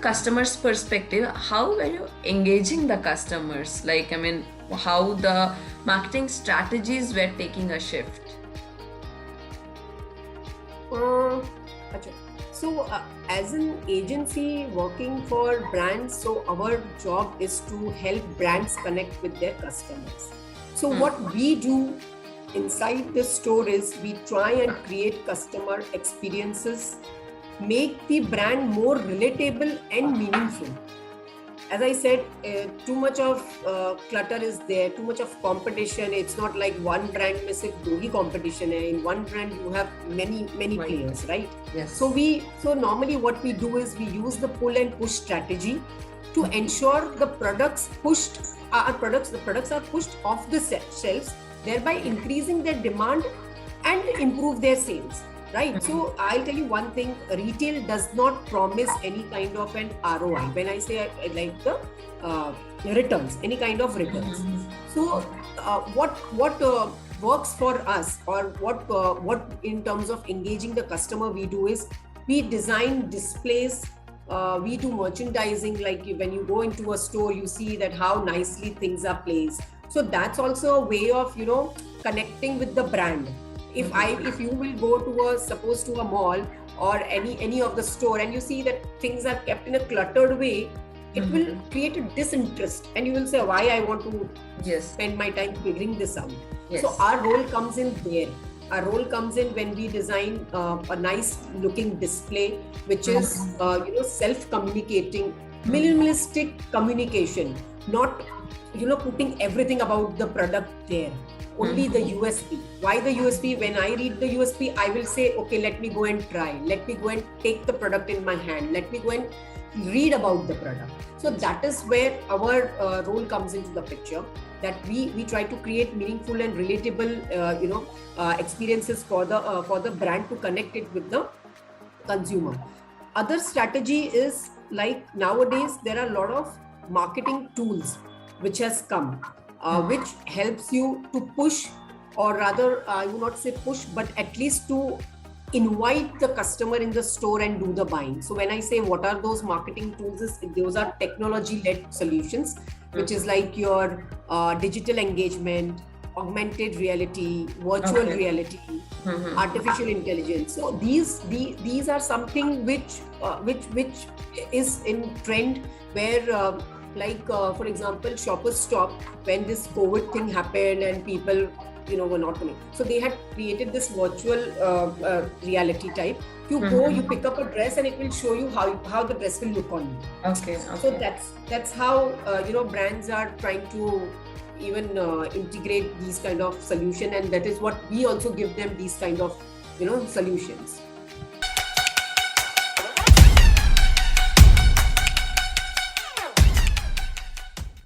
customer's perspective, how were you engaging the customers? Like, I mean, how the marketing strategies were taking a shift? Acha. So, as an agency working for brands, so our job is to help brands connect with their customers. So, what we do inside the store is we try and create customer experiences, make the brand more relatable and meaningful. As I said, too much of clutter is there, too much of competition. It's not like one brand में सिर्फ दो ही competition है. In one brand you have many Right. players, right? Yes. So normally what we do is we use the pull and push strategy to ensure the products are pushed off the shelves, thereby increasing their demand and improve their sales. Right. So I'll tell you one thing, retail does not promise any kind of an ROI. When I say like the returns, any kind of returns. So what works for us, or what in terms of engaging the customer we do is we design displays, we do merchandising. Like when you go into a store, you see that how nicely things are placed. So that's also a way of, connecting with the brand. If you will go to a mall or any of the store, and you see that things are kept in a cluttered way, it will create a disinterest, and you will say, why I want to spend my time figuring this out. Yes. So our role comes in there. Our role comes in when we design a nice looking display, which is self-communicating, minimalistic communication, not putting everything about the product there. Only the USP. Why the USP? When I read the USP, I will say, okay, let me go and try. Let me go and take the product in my hand. Let me go and read about the product. So that is where our role comes into the picture. That we try to create meaningful and relatable, experiences for the brand to connect it with the consumer. Other strategy is like nowadays there are a lot of marketing tools which has come. Which helps you to push, or rather, I would not say push, but at least to invite the customer in the store and do the buying. So when I say what are those marketing tools, those are technology-led solutions, which is like your digital engagement, augmented reality, virtual reality, artificial intelligence. So these are something which is in trend, where for example, Shoppers Stop, when this COVID thing happened and people were not coming, so they had created this virtual reality type. You go, you pick up a dress, and it will show you how the dress will look on you. Okay. So that's how brands are trying to even integrate these kind of solution, and that is what we also give them, these kind of solutions.